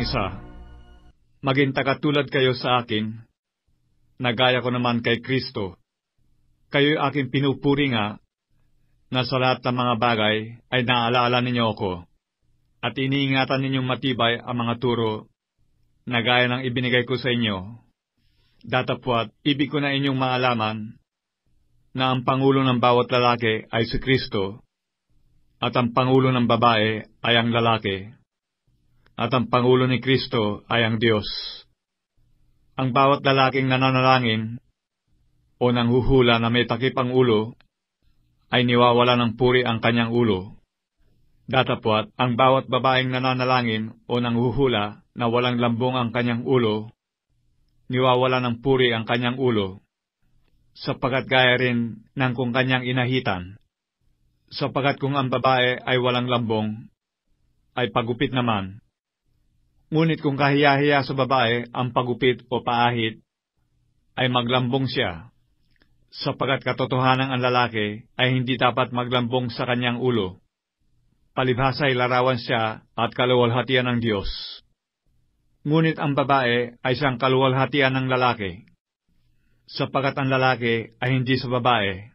isa. Maging takatulad kayo sa akin, na gaya ko naman kay Kristo. Kayo'y aking pinupuri nga, na sa lahat ng mga bagay ay naalaala ninyo ako, at iniingatan ninyong matibay ang mga turo na gaya ng ibinigay ko sa inyo. Datapwat, ibig ko na inyong maalaman na ang pangulo ng bawat lalaki ay si Kristo, at ang pangulo ng babae ay ang lalaki, at ang pangulo ni Kristo ay ang Diyos. Ang bawat lalaking nananalangin o nanghuhula na may takip ang ulo ay niwawala ng puri ang kanyang ulo. Datapwat, ang bawat babaeng nananalangin o nanghuhula na walang lambong ang kanyang ulo, niwawala ng puri ang kanyang ulo, sapagkat gaya rin ng kung kanyang inahitan. Sapagkat kung ang babae ay walang lambong, ay pagupit naman. Ngunit kung kahiya-hiya sa babae ang pagupit o paahit, ay maglambong siya, sapagkat katotohanan ang lalaki ay hindi dapat maglambong sa kanyang ulo. Palibhasa ay larawan siya at kaluwalhatian ng Diyos. Ngunit ang babae ay siyang kaluwalhatian ng lalaki, sapagkat ang lalaki ay hindi sa babae,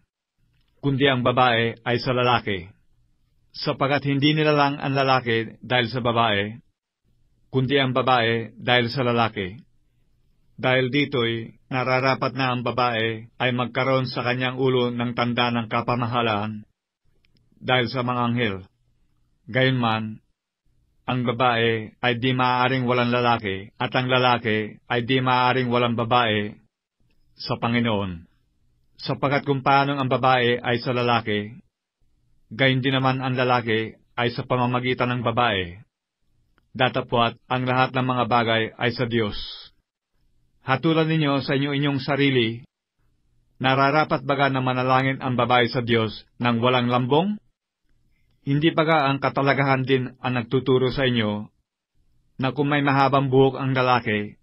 kundi ang babae ay sa lalaki. Sapagkat hindi nilalang ang lalaki dahil sa babae, kundi ang babae dahil sa lalaki. Dahil dito'y nararapat na ang babae ay magkaroon sa kanyang ulo ng tanda ng kapamahalaan dahil sa mga anghel. Gayunman, ang babae ay di maaaring walang lalaki at ang lalaki ay di maaaring walang babae sa Panginoon. Sapagkat kung paanong ang babae ay sa lalaki, gayon din naman ang lalaki ay sa pamamagitan ng babae. Datapwat, ang lahat ng mga bagay ay sa Diyos. Hatulan ninyo sa inyong sarili, nararapat baga na manalangin ang babae sa Diyos nang walang lambong? Hindi baga ang katalagahan din ang nagtuturo sa inyo na kung may mahabang buhok ang lalaki,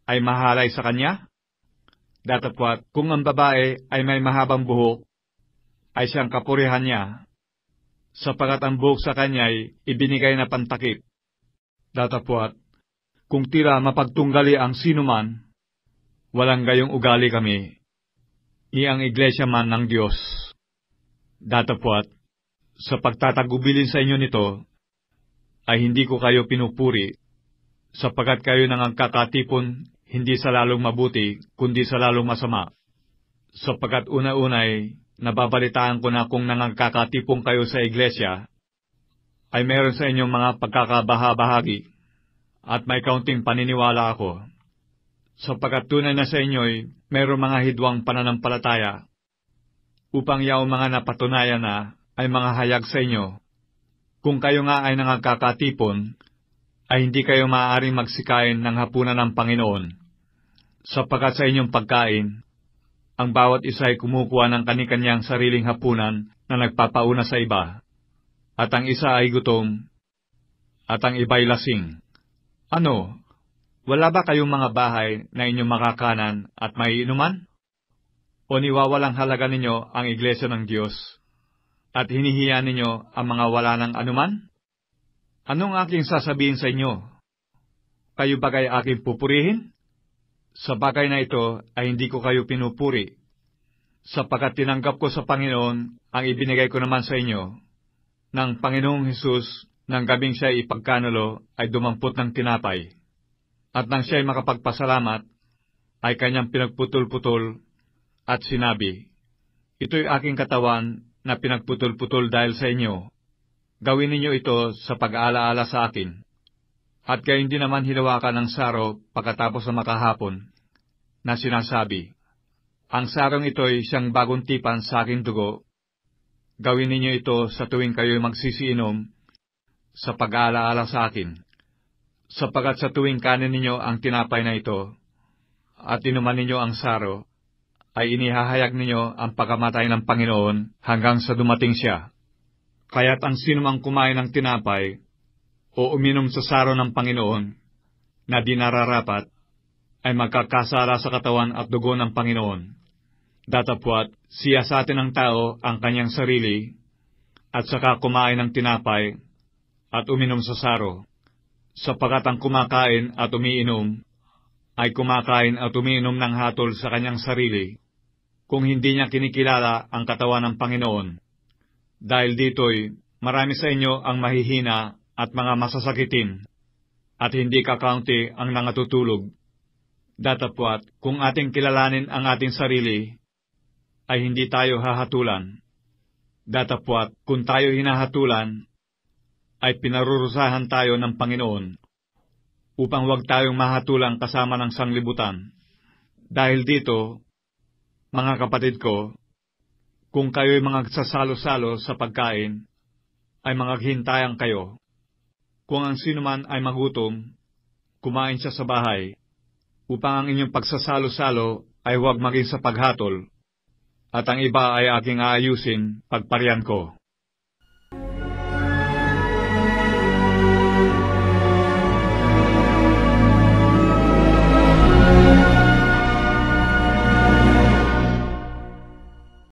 ay mahalay sa kanya? Datapwat, kung ang babae ay may mahabang buhok, ay siyang kapurihan niya, sapagkat ang buhok sa kanya'y ibinigay na pantakip. Datapwat, kung tila mapagtunggali ang sinuman, walang gayong ugali kami, iyang iglesia man ng Diyos. Datapwat, sa pagtatagubilin sa inyo nito, ay hindi ko kayo pinupuri, sapagkat kayo nangangkakatipon hindi sa lalong mabuti, kundi sa lalong masama. Sapagkat una-unay, nababalitaan ko na kung nangangkakatipon kayo sa iglesia, ay meron sa inyong mga pagkakabahabahagi, at may kaunting paniniwala ako. Sapagkat tunay na sa inyo'y meron mga hidwang pananampalataya, upang yaong mga napatunayan na ay mga hayag sa inyo. Kung kayo nga ay nangangkakatipon, ay hindi kayo maaaring magsikain ng hapunan ng Panginoon. Sapagkat sa inyong pagkain, ang bawat isa ay kumukuha ng kani-kanyang sariling hapunan na nagpapauna sa iba, at ang isa ay gutom, at ang iba'y lasing. Ano, wala ba kayong mga bahay na inyong makakanan at maiinuman? O niwawalang halaga ninyo ang iglesia ng Diyos, at hinihiya ninyo ang mga wala ng anuman? Anong aking sasabihin sa inyo? Kayo bagay aking pupurihin? Sa bagay na ito ay hindi ko kayo pinupuri, sapagkat tinanggap ko sa Panginoon ang ibinigay ko naman sa inyo. Nang Panginoong Hesus, nang gabing siya ipagkanulo, ay dumampot ng tinapay. At nang siya'y makapagpasalamat, ay kanyang pinagputol-putol at sinabi, "Ito'y aking katawan na pinagputol-putol dahil sa inyo. Gawin ninyo ito sa pag-aalaala sa akin." At gayon din naman hinawakan ng saro pagkatapos ng makahapon, na sinasabi, "Ang sarong ito'y siyang bagong tipan sa aking dugo. Gawin ninyo ito sa tuwing kayo'y magsisiinom sa pag-aalaala sa akin. Sapagkat sa tuwing kanin ninyo ang tinapay na ito, at inuman ninyo ang saro, ay inihahayag ninyo ang pagkamatay ng Panginoon hanggang sa dumating siya. Kaya't ang sinumang kumain ng tinapay, o uminom sa saro ng Panginoon, na di nararapat, ay magkakasala sa katawan at dugo ng Panginoon. Datapwat, siyasatin ng tao ang kanyang sarili, at saka kumain ng tinapay, at uminom sa saro, Sapagkat ang kumakain at umiinom ay kumakain at umiinom ng hatol sa kanyang sarili, kung hindi niya kinikilala ang katawan ng Panginoon. Dahil dito'y marami sa inyo ang mahihina at mga masasakitin, at hindi kakaunti ang nangatutulog. Datapwat, kung ating kilalanin ang ating sarili, ay hindi tayo hahatulan. Datapwat, kung tayo hinahatulan, ay pinarurusahan tayo ng Panginoon, upang huwag tayong mahatulang kasama ng sanglibutan. Dahil dito, mga kapatid ko, kung kayo'y mga sasalo-salo sa pagkain, ay mangaghintayan kayo. Kung ang sinuman ay magutom, kumain siya sa bahay, upang ang inyong pagsasalo-salo ay huwag maging sa paghatol, at ang iba ay aking aayusin pagparian ko.